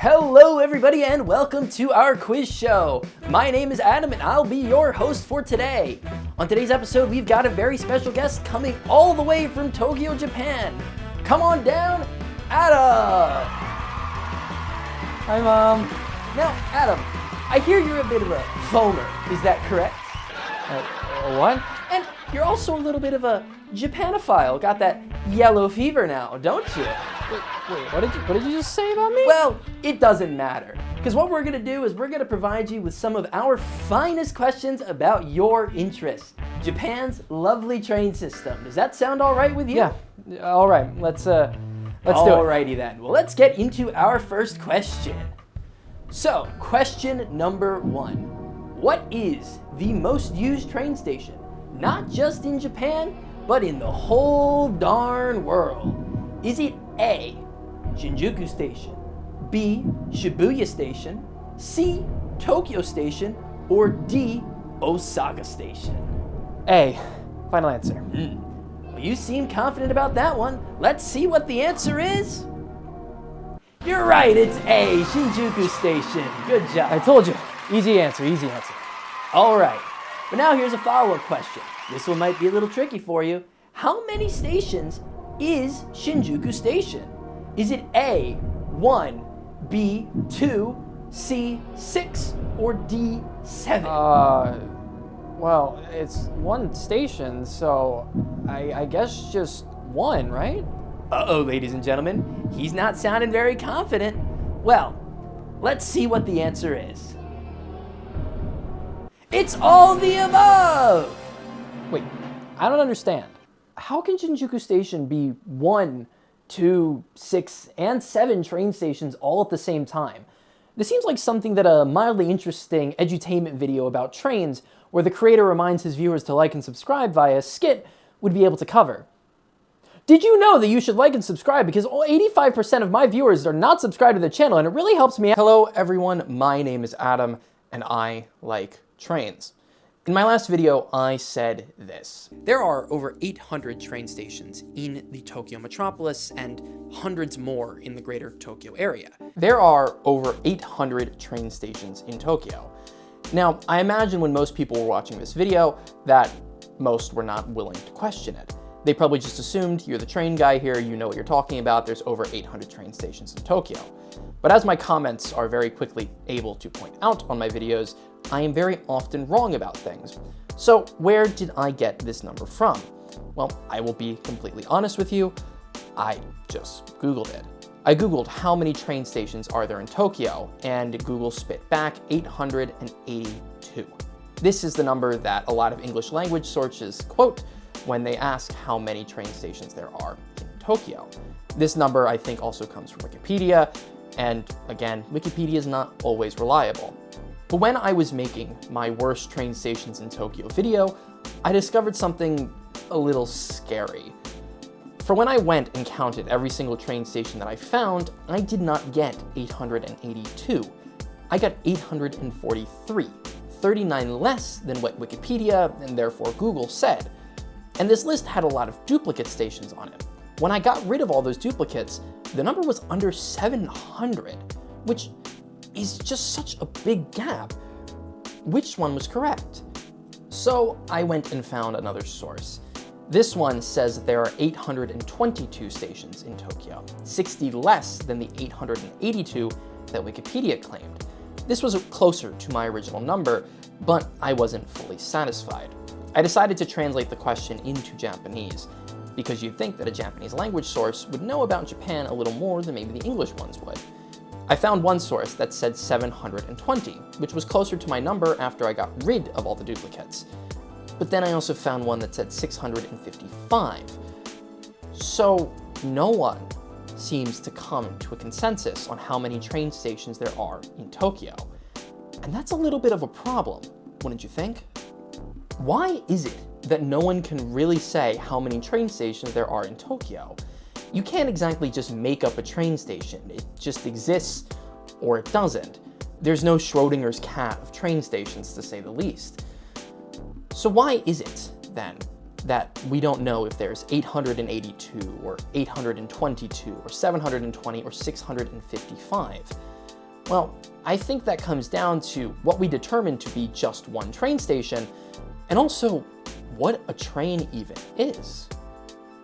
Hello everybody and welcome to our quiz show. My name is Adam and I'll be your host for today. On today's episode, we've got a very special guest coming all the way from Tokyo, Japan. Come on down, Adam! Hi, Mom. Now, Adam, I hear you're a bit of a foamer, is that correct? What? And you're also a little bit of a Japanophile, got that yellow fever now, don't you? Wait, what did you just say about me? Well, it doesn't matter, because what we're going to do is we're going to provide you with some of our finest questions about your interests. Japan's lovely train system. Does that sound all right with you? Yeah, all right, let's do it. Alrighty then. Well, let's get into our first question. So, question number 1. What is the most used train station? Not just in Japan, but in the whole darn world. Is it A, Shinjuku Station, B, Shibuya Station, C, Tokyo Station, or D, Osaka Station? A, final answer. Well, you seem confident about that one. Let's see what the answer is. You're right, it's A, Shinjuku Station. Good job. I told you, easy answer. All right, but now here's a follow-up question. This one might be a little tricky for you. How many stations is Shinjuku Station? Is it A, 1, B, 2, C, 6, or D, 7? Well, it's one station, so I guess just one, right? Uh-oh, ladies and gentlemen, he's not sounding very confident. Well, let's see what the answer is. It's all the above! Wait, I don't understand. How can Shinjuku Station be 1, 2, 6, and 7 train stations all at the same time? This seems like something that a mildly interesting edutainment video about trains, where the creator reminds his viewers to like and subscribe via a skit, would be able to cover. Did you know that you should like and subscribe, because 85% of my viewers are not subscribed to the channel, and it really helps me out. Hello everyone, my name is Adam, and I like trains. In my last video, I said this. There are over 800 train stations in the Tokyo metropolis and hundreds more in the greater Tokyo area. There are over 800 train stations in Tokyo. Now, I imagine when most people were watching this video that most were not willing to question it. They probably just assumed you're the train guy here, you know what you're talking about, there's over 800 train stations in Tokyo. But as my comments are very quickly able to point out on my videos, I am very often wrong about things. So where did I get this number from? Well, I will be completely honest with you, I just Googled it. I Googled how many train stations are there in Tokyo, and Google spit back 882. This is the number that a lot of English language sources quote when they ask how many train stations there are in Tokyo. This number, I think, also comes from Wikipedia, and again, Wikipedia is not always reliable. But when I was making my worst train stations in Tokyo video, I discovered something a little scary. For when I went and counted every single train station that I found, I did not get 882. I got 843, 39 less than what Wikipedia, and therefore Google, said. And this list had a lot of duplicate stations on it. When I got rid of all those duplicates, the number was under 700, which is just such a big gap. Which one was correct? So I went and found another source. This one says that there are 822 stations in Tokyo, 60 less than the 882 that Wikipedia claimed. This was closer to my original number, but I wasn't fully satisfied. I decided to translate the question into Japanese, because you'd think that a Japanese language source would know about Japan a little more than maybe the English ones would. I found one source that said 720, which was closer to my number after I got rid of all the duplicates. But then I also found one that said 655. So no one seems to come to a consensus on how many train stations there are in Tokyo. And that's a little bit of a problem, wouldn't you think? Why is it that no one can really say how many train stations there are in Tokyo? You can't exactly just make up a train station. It just exists, or it doesn't. There's no Schrodinger's cat of train stations, to say the least. So why is it, then, that we don't know if there's 882, or 822, or 720, or 655? Well, I think that comes down to what we determine to be just one train station, and also what a train even is.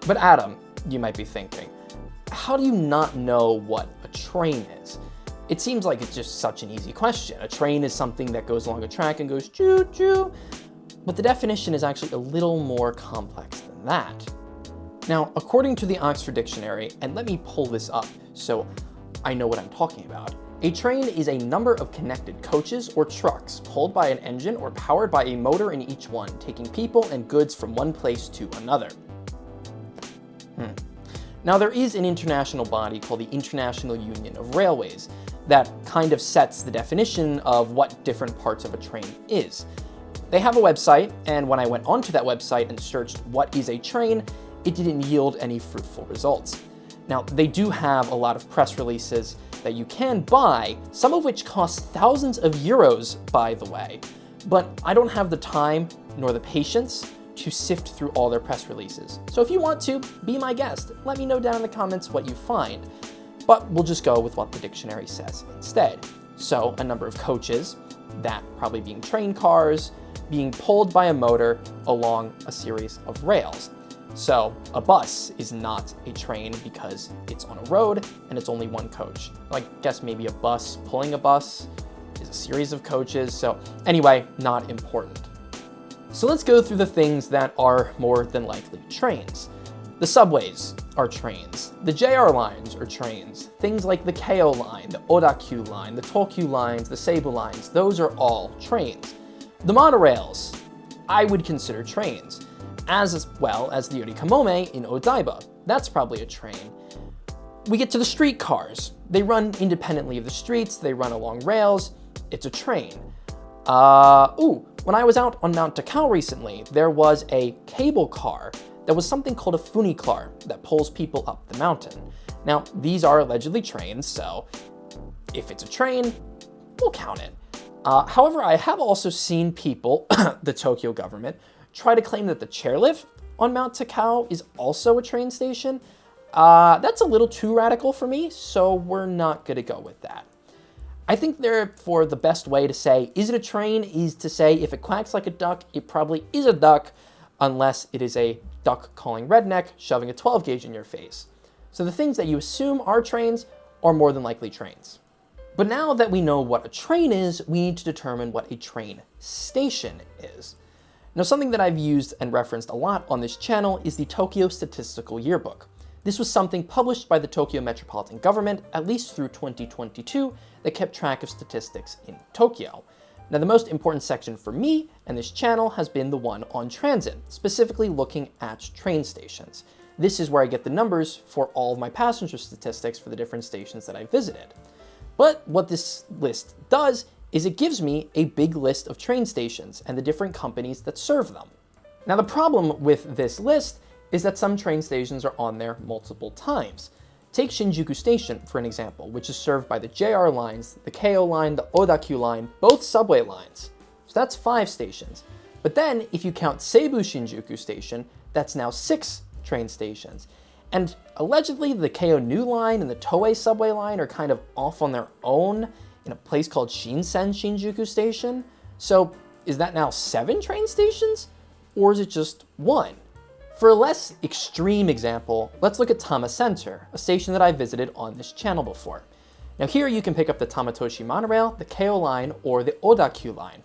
But Adam, you might be thinking, how do you not know what a train is? It seems like it's just such an easy question. A train is something that goes along a track and goes choo-choo, but the definition is actually a little more complex than that. Now, according to the Oxford Dictionary, and let me pull this up so I know what I'm talking about, a train is a number of connected coaches or trucks pulled by an engine or powered by a motor in each one, taking people and goods from one place to another. Now, there is an international body called the International Union of Railways that kind of sets the definition of what different parts of a train is. They have a website, and when I went onto that website and searched what is a train, it didn't yield any fruitful results. Now, they do have a lot of press releases that you can buy, some of which cost thousands of euros, by the way, but I don't have the time nor the patience to sift through all their press releases. So if you want to, be my guest. Let me know down in the comments what you find. But we'll just go with what the dictionary says instead. So a number of coaches, that probably being train cars, being pulled by a motor along a series of rails. So a bus is not a train because it's on a road and it's only one coach. I guess maybe a bus pulling a bus is a series of coaches. So anyway, not important. So let's go through the things that are more than likely trains. The subways are trains. The JR lines are trains. Things like the Keio line, the Odakyu line, the Tokyu lines, the Seibu lines, those are all trains. The monorails, I would consider trains, as well as the Yorikamome in Odaiba. That's probably a train. We get to the streetcars. They run independently of the streets, they run along rails, it's a train. When I was out on Mount Takao recently, there was a cable car that was something called a funicar that pulls people up the mountain. Now, these are allegedly trains, so if it's a train, we'll count it. However, I have also seen people, the Tokyo government, try to claim that the chairlift on Mount Takao is also a train station. That's a little too radical for me, so we're not gonna go with that. I think therefore the best way to say, is it a train, is to say if it quacks like a duck, it probably is a duck, unless it is a duck calling redneck, shoving a 12 gauge in your face. So the things that you assume are trains are more than likely trains. But now that we know what a train is, we need to determine what a train station is. Now, something that I've used and referenced a lot on this channel is the Tokyo Statistical Yearbook. This was something published by the Tokyo Metropolitan Government, at least through 2022, that kept track of statistics in Tokyo. Now, the most important section for me and this channel has been the one on transit, specifically looking at train stations. This is where I get the numbers for all of my passenger statistics for the different stations that I visited. But what this list does is it gives me a big list of train stations and the different companies that serve them. Now, the problem with this list is that some train stations are on there multiple times. Take Shinjuku Station, for an example, which is served by the JR lines, the Keio line, the Odakyu line, both subway lines. So that's 5 stations. But then, if you count Seibu Shinjuku Station, that's now 6 train stations. And allegedly, the Keio New line and the Toei subway line are kind of off on their own in a place called Shinsen Shinjuku Station. So is that now 7 train stations? Or is it just 1? For a less extreme example, let's look at Tama Center, a station that I visited on this channel before. Now here you can pick up the Tamatoshi monorail, the Keio line, or the Odakyu line.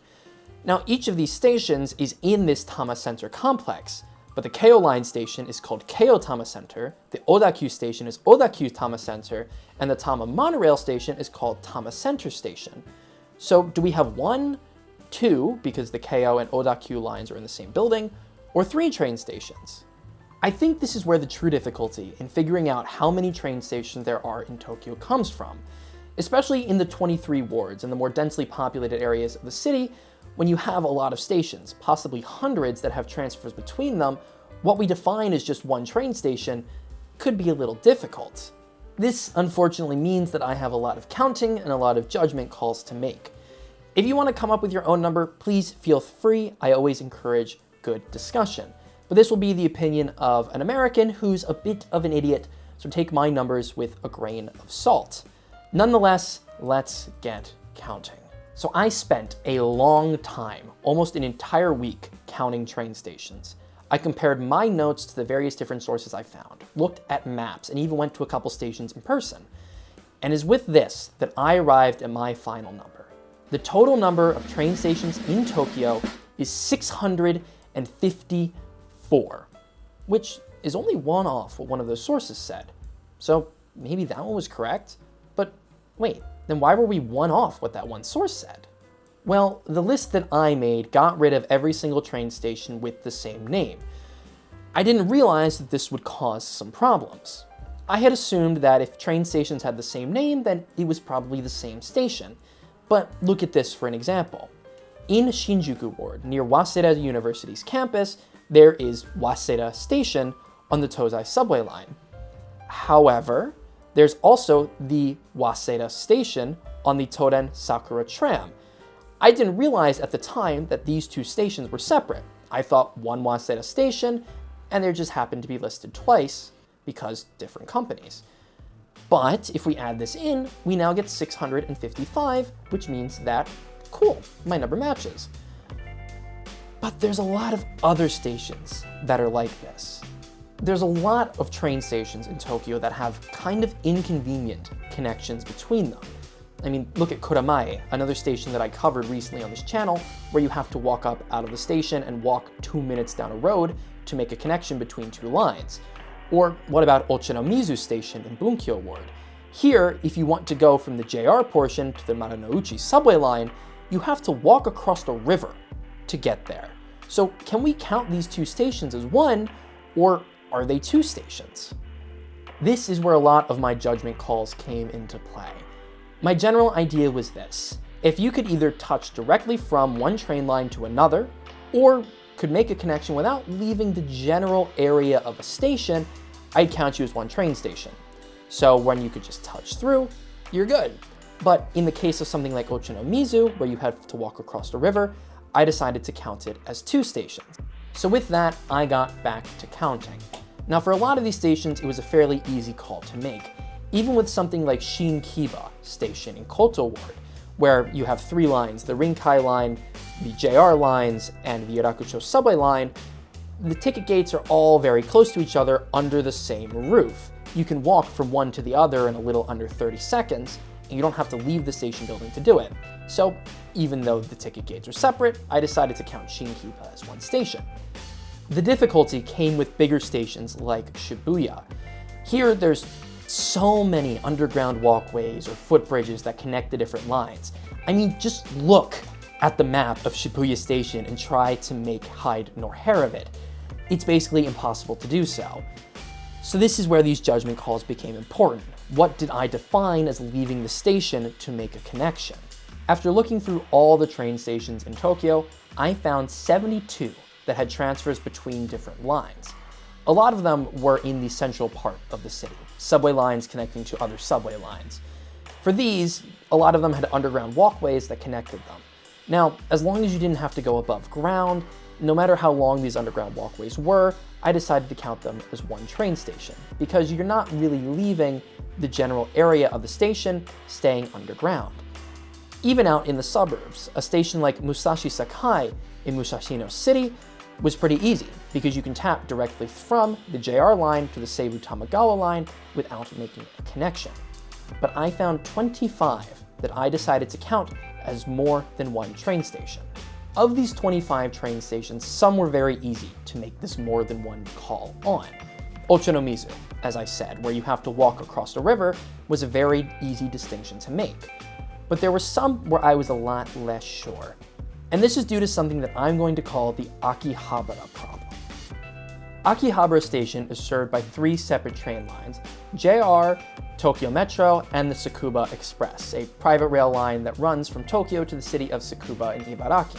Now each of these stations is in this Tama Center complex, but the Keio line station is called Keio Tama Center, the Odakyu station is Odakyu Tama Center, and the Tama monorail station is called Tama Center Station. So do we have 1, 2, because the Keio and Odakyu lines are in the same building, or 3 train stations? I think this is where the true difficulty in figuring out how many train stations there are in Tokyo comes from, especially in the 23 wards and the more densely populated areas of the city. When you have a lot of stations, possibly hundreds that have transfers between them, what we define as just 1 train station could be a little difficult. This unfortunately means that I have a lot of counting and a lot of judgment calls to make. If you want to come up with your own number, please feel free. I always encourage good discussion. But this will be the opinion of an American who's a bit of an idiot, so take my numbers with a grain of salt. Nonetheless, let's get counting. So I spent a long time, almost an entire week, counting train stations. I compared my notes to the various different sources I found, looked at maps, and even went to a couple stations in person. And it's with this that I arrived at my final number. The total number of train stations in Tokyo is 654, which is only one off what one of those sources said. So maybe that one was correct, but wait, then why were we one off what that one source said? Well, the list that I made got rid of every single train station with the same name. I didn't realize that this would cause some problems. I had assumed that if train stations had the same name, then it was probably the same station. But look at this for an example. In Shinjuku Ward, near Waseda University's campus, there is Waseda Station on the Tozai subway line. However, there's also the Waseda Station on the Toden Sakura tram. I didn't realize at the time that these two stations were separate. I thought one Waseda Station, and they just happened to be listed twice because different companies. But if we add this in, we now get 655, which means that, cool, my number matches. But there's a lot of other stations that are like this. There's a lot of train stations in Tokyo that have kind of inconvenient connections between them. I mean, look at Kuramae, another station that I covered recently on this channel, where you have to walk up out of the station and walk 2 minutes down a road to make a connection between two lines. Or what about Ochanomizu Station in Bunkyo Ward? Here, if you want to go from the JR portion to the Marunouchi subway line, you have to walk across a river to get there. So can we count these two stations as one, or are they two stations? This is where a lot of my judgment calls came into play. My general idea was this: if you could either touch directly from one train line to another, or could make a connection without leaving the general area of a station, I'd count you as one train station. So when you could just touch through, you're good. But in the case of something like Ochanomizu, where you have to walk across the river, I decided to count it as two stations. So with that, I got back to counting. Now for a lot of these stations, it was a fairly easy call to make, even with something like Shinkiba Station in Koto Ward, where you have three lines, the Rinkai line, the JR lines, and the Yarakucho subway line. The ticket gates are all very close to each other under the same roof. You can walk from one to the other in a little under 30 seconds, and you don't have to leave the station building to do it. So even though the ticket gates are separate, I decided to count Shinkiba as one station. The difficulty came with bigger stations like Shibuya. Here there's so many underground walkways or footbridges that connect the different lines. I mean, just look at the map of Shibuya Station and try to make hide nor hair of it. It's basically impossible to do so. So this is where these judgment calls became important. What did I define as leaving the station to make a connection? After looking through all the train stations in Tokyo, I found 72 that had transfers between different lines. A lot of them were in the central part of the city, subway lines connecting to other subway lines. For these, a lot of them had underground walkways that connected them. Now, as long as you didn't have to go above ground, no matter how long these underground walkways were, I decided to count them as one train station, because you're not really leaving the general area of the station, staying underground. Even out in the suburbs, a station like Musashi Sakai in Musashino City was pretty easy, because you can tap directly from the JR line to the Seibu Tamagawa line without making a connection. But I found 25 that I decided to count as more than one train station. Of these 25 train stations, some were very easy to make this more than one call on. Ochanomizu, as I said, where you have to walk across a river, was a very easy distinction to make. But there were some where I was a lot less sure. And this is due to something that I'm going to call the Akihabara problem. Akihabara Station is served by 3 separate train lines: JR, Tokyo Metro, and the Tsukuba Express, a private rail line that runs from Tokyo to the city of Tsukuba in Ibaraki.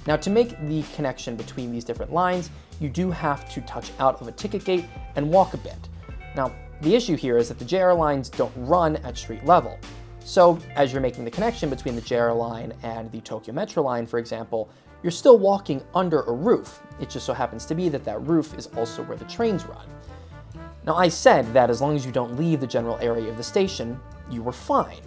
Now, to make the connection between these different lines, you do have to touch out of a ticket gate and walk a bit. Now, the issue here is that the JR lines don't run at street level. So as you're making the connection between the JR line and the Tokyo Metro line, for example, you're still walking under a roof. It just so happens to be that that roof is also where the trains run. Now, I said that as long as you don't leave the general area of the station, you were fine.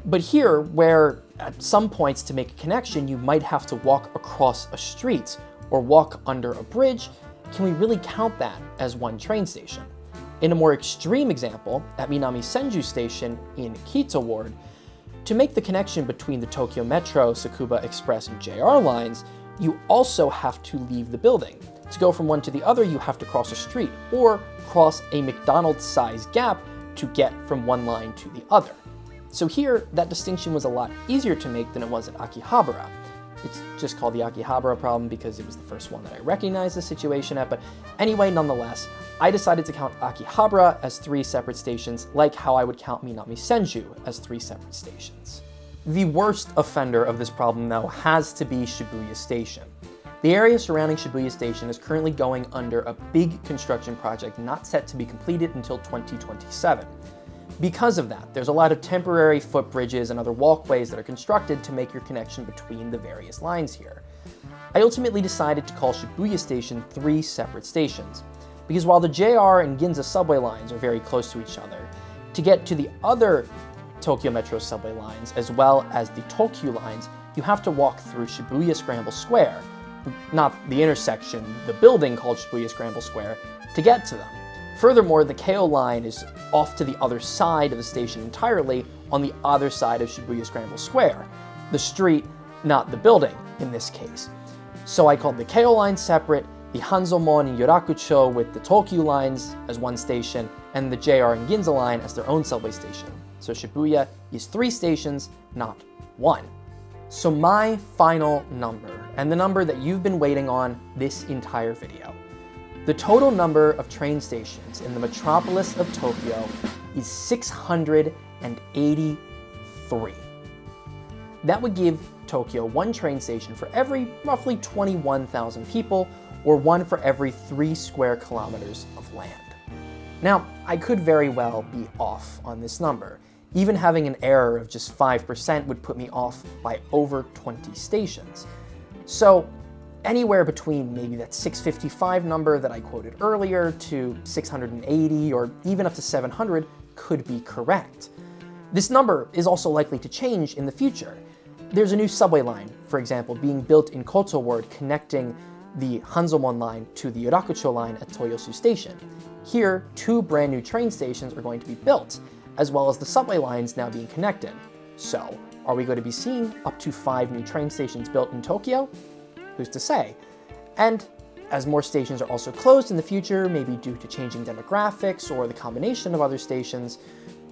But here, where at some points to make a connection, you might have to walk across a street or walk under a bridge, can we really count that as one train station? In a more extreme example, at Minami Senju Station in Kita Ward, to make the connection between the Tokyo Metro, Tsukuba Express, and JR lines, you also have to leave the building. To go from one to the other, you have to cross a street or cross a McDonald's-sized gap to get from one line to the other. So here, that distinction was a lot easier to make than it was at Akihabara. It's just called the Akihabara problem because it was the first one that I recognized the situation at, but anyway, nonetheless, I decided to count Akihabara as 3 separate stations, like how I would count Minami Senju as 3 separate stations. The worst offender of this problem, though, has to be Shibuya Station. The area surrounding Shibuya Station is currently going under a big construction project not set to be completed until 2027. Because of that, there's a lot of temporary footbridges and other walkways that are constructed to make your connection between the various lines here. I ultimately decided to call Shibuya Station 3 separate stations, because while the JR and Ginza subway lines are very close to each other, to get to the other Tokyo Metro subway lines, as well as the Tokyu lines, you have to walk through Shibuya Scramble Square, not the intersection, the building called Shibuya Scramble Square, to get to them. Furthermore, the Keio line is off to the other side of the station entirely, on the other side of Shibuya Scramble Square. The street, not the building, in this case. So I called the Keio line separate, the Hanzomon and Yorakucho with the Tokyu lines as one station, and the JR and Ginza line as their own subway station. So Shibuya is 3 stations, not 1. So my final number, and the number that you've been waiting on this entire video. The total number of train stations in the metropolis of Tokyo is 683. That would give Tokyo 1 train station for every roughly 21,000 people, or 1 for every 3 square kilometers of land. Now, I could very well be off on this number. Even having an error of just 5% would put me off by over 20 stations. So anywhere between maybe that 655 number that I quoted earlier to 680 or even up to 700 could be correct. This number is also likely to change in the future. There's a new subway line, for example, being built in Koto Ward connecting the Hanzomon line to the Yorakucho line at Toyosu Station. Here, 2 brand new train stations are going to be built, as well as the subway lines now being connected. So, are we going to be seeing up to 5 new train stations built in Tokyo? Who's to say? And as more stations are also closed in the future, maybe due to changing demographics or the combination of other stations,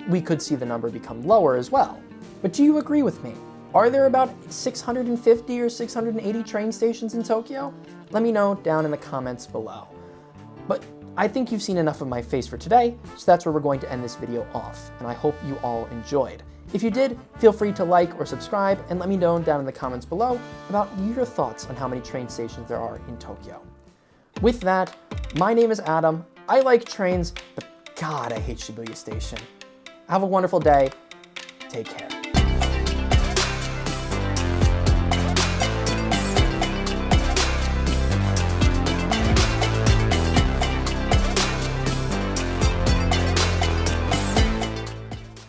we could see the number become lower as well. But do you agree with me? Are there about 650 or 680 train stations in Tokyo? Let me know down in the comments below. But I think you've seen enough of my face for today, so that's where we're going to end this video off, and I hope you all enjoyed. If you did, feel free to like or subscribe and let me know down in the comments below about your thoughts on how many train stations there are in Tokyo. With that, my name is Adam. I like trains, but God, I hate Shibuya Station. Have a wonderful day. Take care.